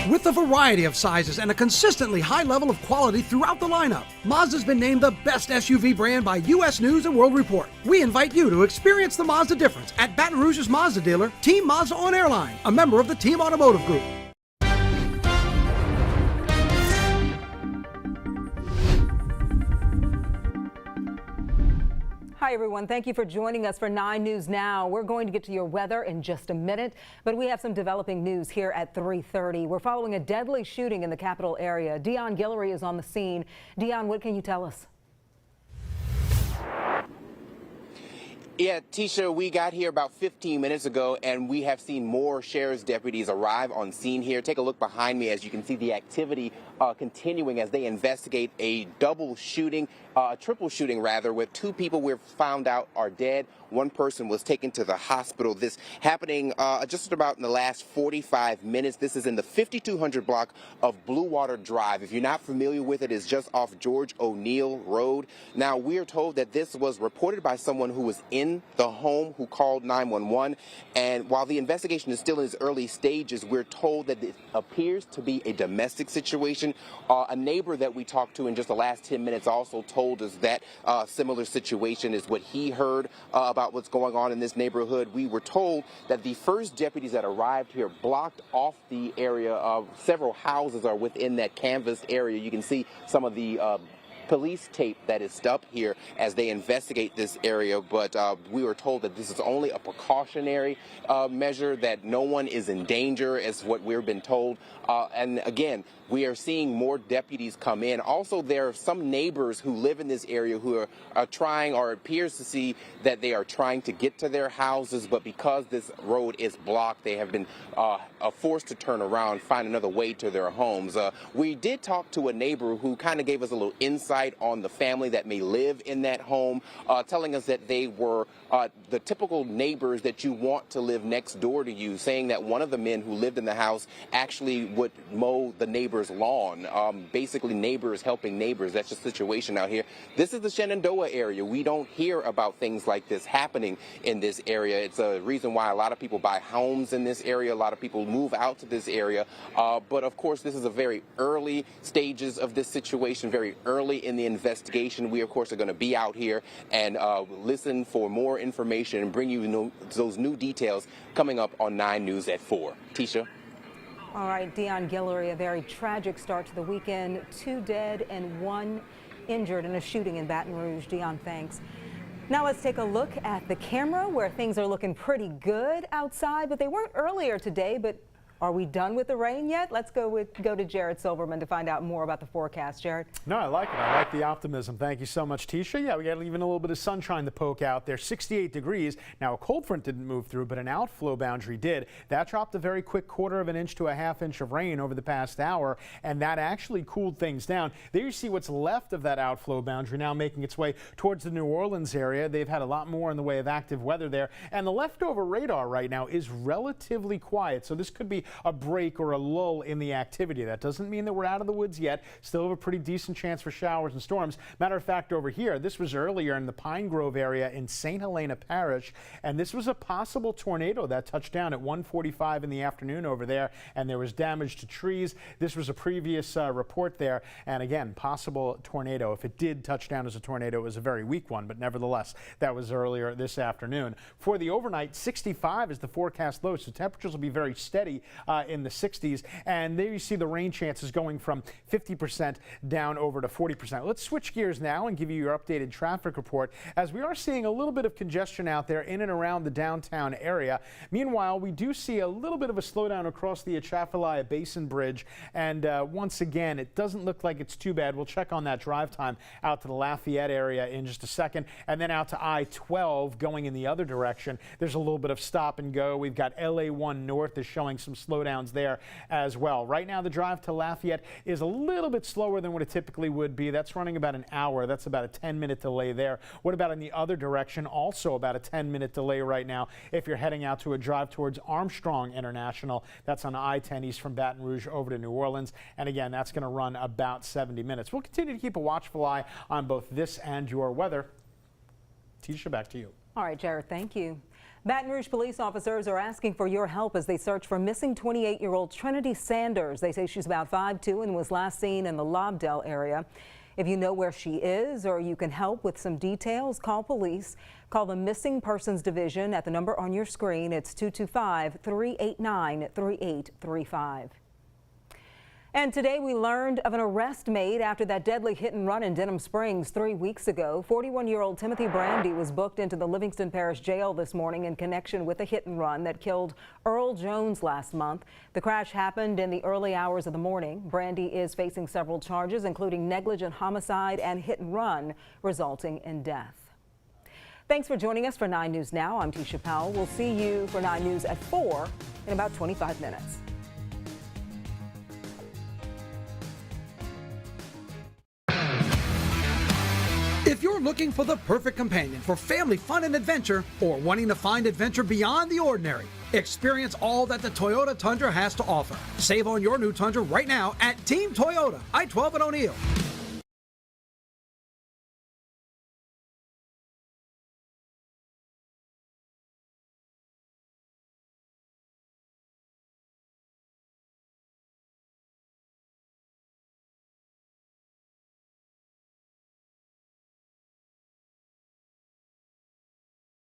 With a variety of sizes and a consistently high level of quality throughout the lineup, Mazda's been named the best SUV brand by U.S. News and World Report. We invite you to experience the Mazda difference at Baton Rouge's Mazda dealer, Team Mazda on Airline, a member of the Team Automotive Group. Hi, everyone. Thank you for joining us for 9 News Now. We're going to get to your weather in just a minute, but we have some developing news here at 3:30. We're following a deadly shooting in the capital area. Dion Guillory is on the scene. Dion, what can you tell us? Yeah, Tisha, we got here about 15 minutes ago, and we have seen more sheriff's deputies arrive on scene here. Take a look behind me as you can see the activity continuing as they investigate a double shooting, triple shooting rather, with 2 people we've found out are dead. 1 person was taken to the hospital. This happening just about in the last 45 minutes. This is in the 5200 block of Bluewater Drive. If you're not familiar with it, it's just off George O'Neill Road. Now, we are told that this was reported by someone who was in the home who called 911. And while the investigation is still in its early stages, we're told that it appears to be a domestic situation. A neighbor that we talked to in just the last 10 minutes also told us that similar situation is what he heard about what's going on in this neighborhood. We were told that the first deputies that arrived here blocked off the area of several houses are within that canvas area. You can see some of the police tape that is up here as they investigate this area, but we were told that this is only a precautionary measure, that no one is in danger, is what we've been told. And again, we are seeing more deputies come in. Also, there are some neighbors who live in this area who are trying, or appears to see that they are trying to get to their houses, but because this road is blocked, they have been forced to turn around, find another way to their homes. We did talk to a neighbor who kind of gave us a little insight on the family that may live in that home, telling us that they were the typical neighbors that you want to live next door to you, saying that one of the men who lived in the house actually would mow the neighbor's lawn. Basically, neighbors helping neighbors. That's the situation out here. This is the Shenandoah area. We don't hear about things like this happening in this area. It's a reason why a lot of people buy homes in this area. A lot of people move out to this area. But of course, this is a very early stages of this situation, very early in the investigation. We, of course, are going to be out here and listen for more information and bring you those new details coming up on 9 News at 4. Tisha. All right, Dion Guillory, a very tragic start to the weekend. 2 dead and 1 injured in a shooting in Baton Rouge. Dion, thanks. Now let's take a look at the camera where things are looking pretty good outside, but they weren't earlier today. But are we done with the rain yet? Let's go to Jared Silverman to find out more about the forecast. Jared? No, I like it. I like the optimism. Thank you so much, Tisha. Yeah, we got even a little bit of sunshine to poke out there. 68 degrees. Now, a cold front didn't move through, but an outflow boundary did. That dropped a very quick 1/4 of an inch to a 1/2 inch of rain over the past hour, and that actually cooled things down. There you see what's left of that outflow boundary now making its way towards the New Orleans area. They've had a lot more in the way of active weather there, and the leftover radar right now is relatively quiet, so this could be a break or a lull in the activity. That doesn't mean that we're out of the woods yet. Still have a pretty decent chance for showers and storms. Matter of fact, over here, this was earlier in the Pine Grove area in St. Helena Parish, and this was a possible tornado that touched down at 1:45 in the afternoon over there, and there was damage to trees. This was a previous report there, and again, possible tornado. If it did touch down as a tornado, it was a very weak one, but nevertheless, that was earlier this afternoon. For the overnight, 65 is the forecast low, so temperatures will be very steady in the 60s, and there you see the rain chances going from 50% down over to 40%. Let's switch gears now and give you your updated traffic report, as we are seeing a little bit of congestion out there in and around the downtown area. Meanwhile, we do see a little bit of a slowdown across the Atchafalaya Basin Bridge, and once again, it doesn't look like it's too bad. We'll check on that drive time out to the Lafayette area in just a second, and then out to I-12 going in the other direction. There's a little bit of stop and go. We've got LA1 North is showing some slowdowns there as well. Right now, the drive to Lafayette is a little bit slower than what it typically would be. That's running about an hour. That's about a 10-minute delay there. What about in the other direction? Also about a 10-minute delay right now if you're heading out to a drive towards Armstrong International. That's on I-10 east from Baton Rouge over to New Orleans. And again, that's going to run about 70 minutes. We'll continue to keep a watchful eye on both this and your weather. Tisha, back to you. All right, Jared, thank you. Baton Rouge police officers are asking for your help as they search for missing 28-year-old Trinity Sanders. They say she's about 5'2" and was last seen in the Lobdell area. If you know where she is or you can help with some details, call police. Call the Missing Persons Division at the number on your screen. It's 225-389-3835. And today we learned of an arrest made after that deadly hit and run in Denham Springs 3 weeks ago. 41-year-old Timothy Brandy was booked into the Livingston Parish Jail this morning in connection with a hit and run that killed Earl Jones last month. The crash happened in the early hours of the morning. Brandy is facing several charges, including negligent homicide and hit and run, resulting in death. Thanks for joining us for 9 News Now. I'm Tisha Powell. We'll see you for 9 News at 4 in about 25 minutes. If you're looking for the perfect companion for family fun and adventure, or wanting to find adventure beyond the ordinary, experience all that the Toyota Tundra has to offer. Save on your new Tundra right now at Team Toyota, I-12 at O'Neill.